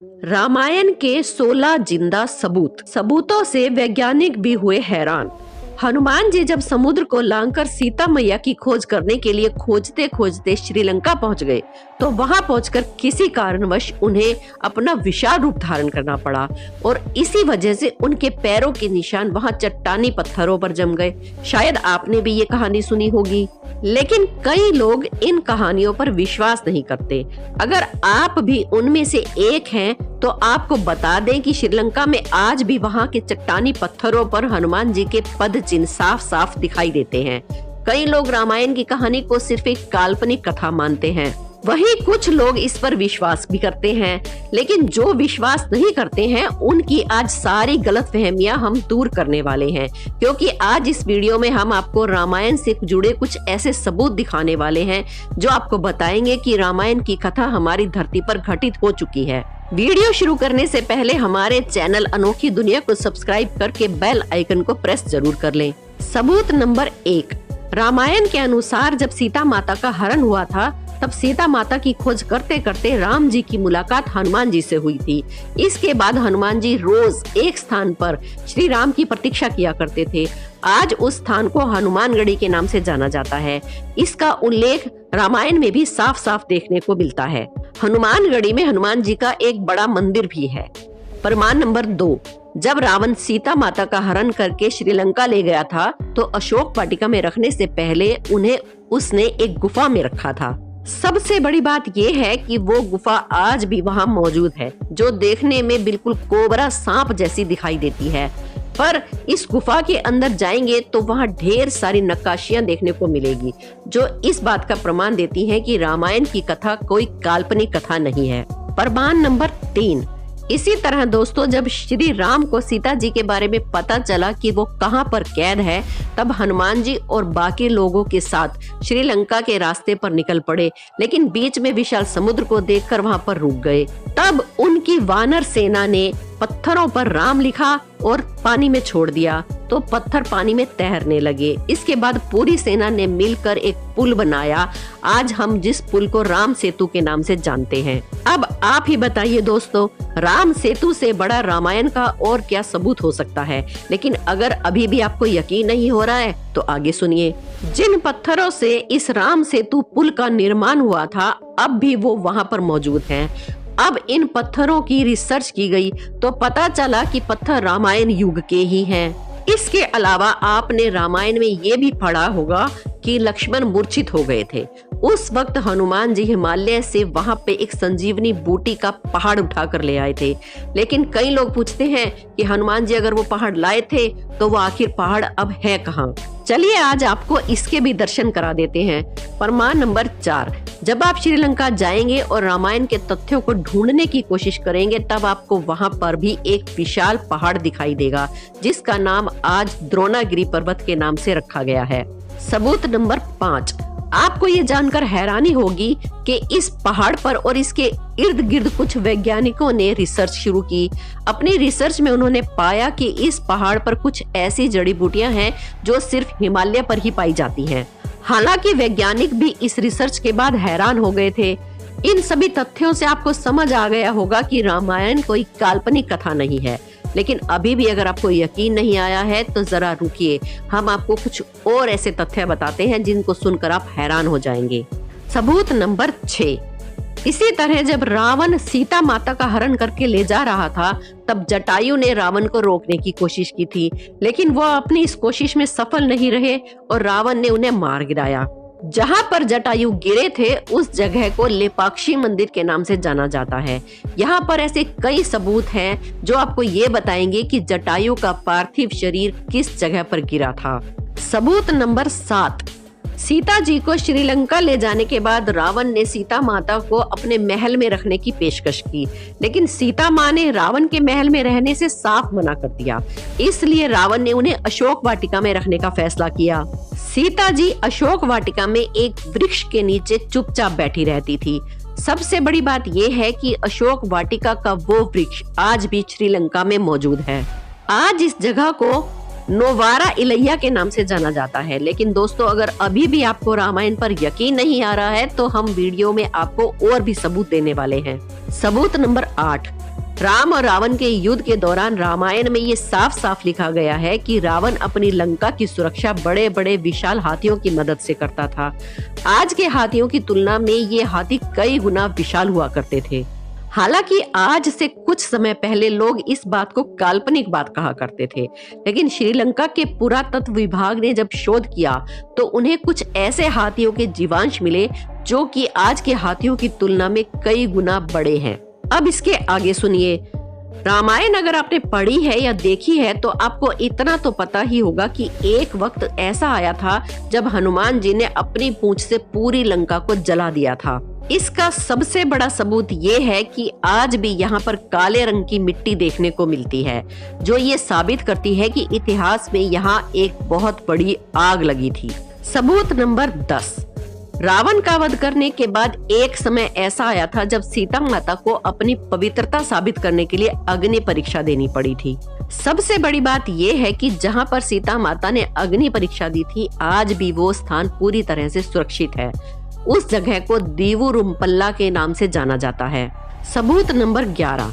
रामायण के 16 जिंदा सबूतों से वैज्ञानिक भी हुए हैरान। हनुमान जी जब समुद्र को लांघकर सीता मैया की खोज करने के लिए खोजते खोजते श्रीलंका पहुंच गए, तो वहां पहुंचकर किसी कारणवश उन्हें अपना विशाल रूप धारण करना पड़ा और इसी वजह से उनके पैरों के निशान वहां चट्टानी पत्थरों पर जम गए। शायद आपने भी ये कहानी सुनी होगी, लेकिन कई लोग इन कहानियों पर विश्वास नहीं करते। अगर आप भी उनमें से एक हैं, तो आपको बता दें कि श्रीलंका में आज भी वहां के चट्टानी पत्थरों पर हनुमान जी के पद चिन्ह साफ साफ दिखाई देते हैं। कई लोग रामायण की कहानी को सिर्फ एक काल्पनिक कथा मानते हैं, वहीं कुछ लोग इस पर विश्वास भी करते हैं। लेकिन जो विश्वास नहीं करते हैं, उनकी आज सारी गलतफहमियां हम दूर करने वाले हैं, क्योंकि आज इस वीडियो में हम आपको रामायण से जुड़े कुछ ऐसे सबूत दिखाने वाले हैं जो आपको बताएंगे कि रामायण की कथा हमारी धरती पर घटित हो चुकी है। वीडियो शुरू करने से पहले हमारे चैनल अनोखी दुनिया को सब्सक्राइब करके बेल आइकन को प्रेस जरूर कर लें। सबूत नंबर 1, रामायण के अनुसार जब सीता माता का हरण हुआ था, तब सीता माता की खोज करते करते राम जी की मुलाकात हनुमान जी से हुई थी। इसके बाद हनुमान जी रोज एक स्थान पर श्री राम की प्रतीक्षा किया करते थे। आज उस स्थान को हनुमानगढ़ी के नाम से जाना जाता है। इसका उल्लेख रामायण में भी साफ साफ देखने को मिलता है। हनुमानगढ़ी में हनुमान जी का एक बड़ा मंदिर भी है। प्रमाण नंबर 2, जब रावण सीता माता का हरण करके श्रीलंका ले गया था, तो अशोक वाटिका में रखने से पहले उन्हें उसने एक गुफा में रखा था। सबसे बड़ी बात यह है कि वो गुफा आज भी वहां मौजूद है, जो देखने में बिल्कुल कोबरा सांप जैसी दिखाई देती है। पर इस गुफा के अंदर जाएंगे तो वहां ढेर सारी नक्काशियां देखने को मिलेगी, जो इस बात का प्रमाण देती हैं कि रामायण की कथा कोई काल्पनिक कथा नहीं है। प्रमाण नंबर 3, इसी तरह दोस्तों, जब श्री राम को सीता जी के बारे में पता चला कि वो कहां पर कैद है, तब हनुमान जी और बाकी लोगों के साथ श्रीलंका के रास्ते पर निकल पड़े, लेकिन बीच में विशाल समुद्र को देखकर वहां पर रुक गए। तब उनकी वानर सेना ने पत्थरों पर राम लिखा और पानी में छोड़ दिया, तो पत्थर पानी में तैरने लगे। इसके बाद पूरी सेना ने मिलकर एक पुल बनाया। आज हम जिस पुल को राम सेतु के नाम से जानते हैं। अब आप ही बताइए दोस्तों, राम सेतु से बड़ा रामायण का और क्या सबूत हो सकता है। लेकिन अगर अभी भी आपको यकीन नहीं हो रहा है, तो आगे सुनिए। जिन पत्थरों से इस राम सेतु पुल का निर्माण हुआ था, अब भी वो वहाँ पर मौजूद हैं। अब इन पत्थरों की रिसर्च की गई तो पता चला कि पत्थर रामायण युग के ही हैं। इसके अलावा आपने रामायण में ये भी पढ़ा होगा कि लक्ष्मण मूर्छित हो गए थे। उस वक्त हनुमान जी हिमालय से वहां पे एक संजीवनी बूटी का पहाड़ उठाकर ले आए थे। लेकिन कई लोग पूछते हैं कि हनुमान जी अगर वो पहाड़ लाए थे, तो वो आखिर पहाड़ अब है कहाँ। चलिए आज आपको इसके भी दर्शन करा देते हैं। प्रमाण नंबर 4, जब आप श्रीलंका जाएंगे और रामायण के तथ्यों को ढूंढने की कोशिश करेंगे, तब आपको वहां पर भी एक विशाल पहाड़ दिखाई देगा, जिसका नाम आज द्रोणागिरी पर्वत के नाम से रखा गया है। सबूत नंबर 5, आपको ये जानकर हैरानी होगी कि इस पहाड़ पर और इसके इर्द गिर्द कुछ वैज्ञानिकों ने रिसर्च शुरू की। अपनी रिसर्च में उन्होंने पाया कि इस पहाड़ पर कुछ ऐसी जड़ी बूटियां हैं जो सिर्फ हिमालय पर ही पाई जाती हैं। हालांकि वैज्ञानिक भी इस रिसर्च के बाद हैरान हो गए थे। इन सभी तथ्यों से आपको समझ आ गया होगा कि रामायण कोई काल्पनिक कथा नहीं है। लेकिन अभी भी अगर आपको यकीन नहीं आया है, तो जरा रुकिए, हम आपको कुछ और ऐसे तथ्य बताते हैं जिनको सुनकर आप हैरान हो जाएंगे। सबूत नंबर 6, इसी तरह जब रावण सीता माता का हरण करके ले जा रहा था, तब जटायु ने रावण को रोकने की कोशिश की थी, लेकिन वो अपनी इस कोशिश में सफल नहीं रहे और रावण ने उन्हें मार गिराया। जहां पर जटायु गिरे थे, उस जगह को लेपाक्षी मंदिर के नाम से जाना जाता है। यहाँ पर ऐसे कई सबूत हैं जो आपको ये बताएंगे कि जटायु का पार्थिव शरीर किस जगह पर गिरा था। सबूत नंबर 7, सीता जी को श्रीलंका ले जाने के बाद रावण ने सीता माता को अपने महल में रखने की पेशकश की, लेकिन सीता माँ ने रावण के महल में रहने से साफ मना कर दिया। इसलिए रावण ने उन्हें अशोक वाटिका में रखने का फैसला किया। सीता जी अशोक वाटिका में एक वृक्ष के नीचे चुपचाप बैठी रहती थी। सबसे बड़ी बात यह है कि अशोक वाटिका का वो वृक्ष आज भी श्रीलंका में मौजूद है। आज इस जगह को नोवारा इलैया के नाम से जाना जाता है। लेकिन दोस्तों, अगर अभी भी आपको रामायण पर यकीन नहीं आ रहा है, तो हम वीडियो में आपको और भी सबूत देने वाले हैं। सबूत नंबर 8, राम और रावण के युद्ध के दौरान रामायण में ये साफ साफ लिखा गया है कि रावण अपनी लंका की सुरक्षा बड़े बड़े विशाल हाथियों की मदद से करता था। आज के हाथियों की तुलना में ये हाथी कई गुना विशाल हुआ करते थे। हालांकि आज से कुछ समय पहले लोग इस बात को काल्पनिक बात कहा करते थे, लेकिन श्रीलंका के पुरातत्व विभाग ने जब शोध किया तो उन्हें कुछ ऐसे हाथियों के जीवांश मिले जो कि आज के हाथियों की तुलना में कई गुना बड़े हैं। अब इसके आगे सुनिए। रामायण अगर आपने पढ़ी है या देखी है तो आपको इतना तो पता ही होगा कि एक वक्त ऐसा आया था जब हनुमान जी ने अपनी पूंछ से पूरी लंका को जला दिया था। इसका सबसे बड़ा सबूत ये है कि आज भी यहाँ पर काले रंग की मिट्टी देखने को मिलती है, जो ये साबित करती है कि इतिहास में यहाँ एक बहुत बड़ी आग लगी थी। सबूत नंबर 10। रावण का वध करने के बाद एक समय ऐसा आया था जब सीता माता को अपनी पवित्रता साबित करने के लिए अग्नि परीक्षा देनी पड़ी थी। सबसे बड़ी बात यह है कि जहाँ पर सीता माता ने अग्नि परीक्षा दी थी, आज भी वो स्थान पूरी तरह से सुरक्षित है। उस जगह को दीवुरुम्पल्ला के नाम से जाना जाता है। सबूत नंबर 11।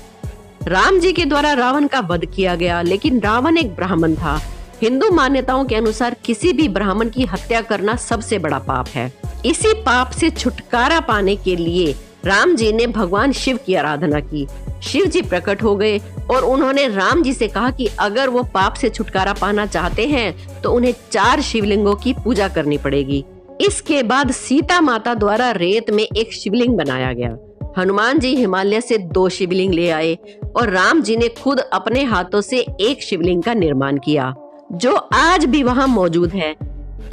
राम जी के द्वारा रावण का वध किया गया, लेकिन रावण एक ब्राह्मण था। हिंदू मान्यताओं के अनुसार किसी भी ब्राह्मण की हत्या करना सबसे बड़ा पाप है। इसी पाप से छुटकारा पाने के लिए राम जी ने भगवान शिव की आराधना की। शिव जी प्रकट हो गए और उन्होंने राम जी से कहा कि अगर वो पाप से छुटकारा पाना चाहते हैं तो उन्हें 4 शिवलिंगों की पूजा करनी पड़ेगी। इसके बाद सीता माता द्वारा रेत में एक शिवलिंग बनाया गया। हनुमान जी हिमालय से 2 शिवलिंग ले आए और राम जी ने खुद अपने हाथों से एक शिवलिंग का निर्माण किया, जो आज भी वहां मौजूद है।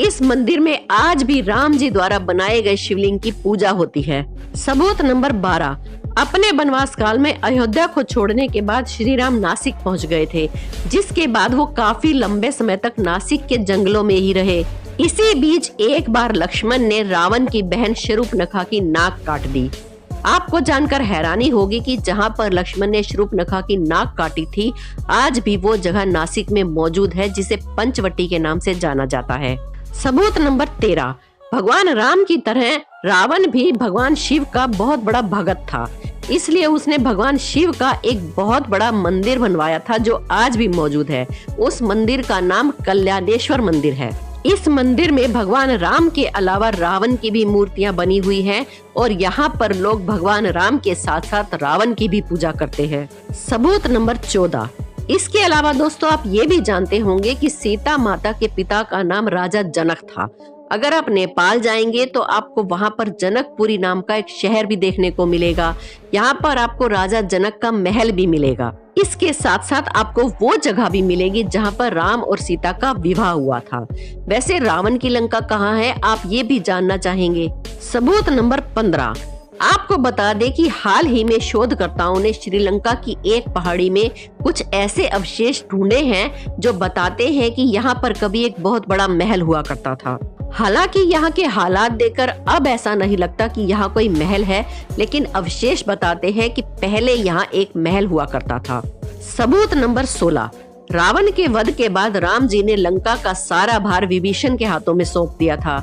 इस मंदिर में आज भी राम जी द्वारा बनाए गए शिवलिंग की पूजा होती है। सबूत नंबर 12। अपने वनवास काल में अयोध्या को छोड़ने के बाद श्री राम नासिक पहुंच गए थे, जिसके बाद वो काफी लंबे समय तक नासिक के जंगलों में ही रहे। इसी बीच एक बार लक्ष्मण ने रावण की बहन शूर्पणखा की नाक काट दी। आपको जानकर हैरानी होगी कि जहां पर लक्ष्मण ने शूर्पणखा की नाक काटी थी, आज भी वो जगह नासिक में मौजूद है, जिसे पंचवटी के नाम से जाना जाता है। सबूत नंबर 13। भगवान राम की तरह रावण भी भगवान शिव का बहुत बड़ा भगत था, इसलिए उसने भगवान शिव का एक बहुत बड़ा मंदिर बनवाया था, जो आज भी मौजूद है। उस मंदिर का नाम कल्याणेश्वर मंदिर है। इस मंदिर में भगवान राम के अलावा रावण की भी मूर्तियां बनी हुई हैं और यहाँ पर लोग भगवान राम के साथ साथ रावण की भी पूजा करते हैं। सबूत नंबर 14। इसके अलावा दोस्तों, आप ये भी जानते होंगे कि सीता माता के पिता का नाम राजा जनक था। अगर आप नेपाल जाएंगे तो आपको वहाँ पर जनकपुरी नाम का एक शहर भी देखने को मिलेगा। यहाँ पर आपको राजा जनक का महल भी मिलेगा। इसके साथ साथ आपको वो जगह भी मिलेगी जहाँ पर राम और सीता का विवाह हुआ था। वैसे रावण की लंका कहाँ है, आप ये भी जानना चाहेंगे। सबूत नंबर 15। आपको बता दें कि हाल ही में शोधकर्ताओं ने श्रीलंका की एक पहाड़ी में कुछ ऐसे अवशेष ढूंढे हैं जो बताते हैं कि यहाँ पर कभी एक बहुत बड़ा महल हुआ करता था। हालांकि यहाँ के हालात देखकर अब ऐसा नहीं लगता कि यहाँ कोई महल है, लेकिन अवशेष बताते हैं कि पहले यहाँ एक महल हुआ करता था। सबूत नंबर 16। रावण के वध के बाद राम जी ने लंका का सारा भार विभीषण के हाथों में सौंप दिया था,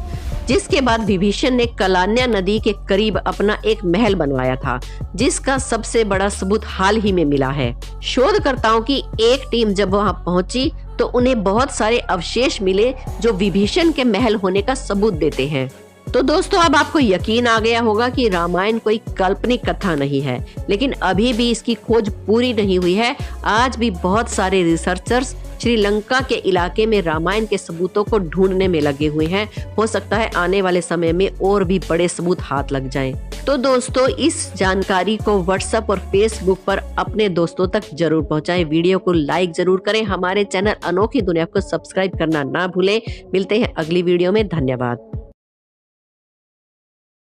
जिसके बाद विभीषण ने कलान्या नदी के करीब अपना एक महल बनवाया था, जिसका सबसे बड़ा सबूत हाल ही में मिला है। शोधकर्ताओं की एक टीम जब वहां पहुंची तो उन्हें बहुत सारे अवशेष मिले जो विभीषण के महल होने का सबूत देते हैं। तो दोस्तों, अब आपको यकीन आ गया होगा कि रामायण कोई काल्पनिक कथा नहीं है, लेकिन अभी भी इसकी खोज पूरी नहीं हुई है। आज भी बहुत सारे रिसर्चर्स श्रीलंका के इलाके में रामायण के सबूतों को ढूंढने में लगे हुए हैं। हो सकता है आने वाले समय में और भी बड़े सबूत हाथ लग जाएं। तो दोस्तों, इस जानकारी को व्हाट्सएप और फेसबुक पर अपने दोस्तों तक जरूर पहुंचाएं। वीडियो को लाइक जरूर करें। हमारे चैनल अनोखी दुनिया को सब्सक्राइब करना ना भूलें। मिलते हैं अगली वीडियो में। धन्यवाद।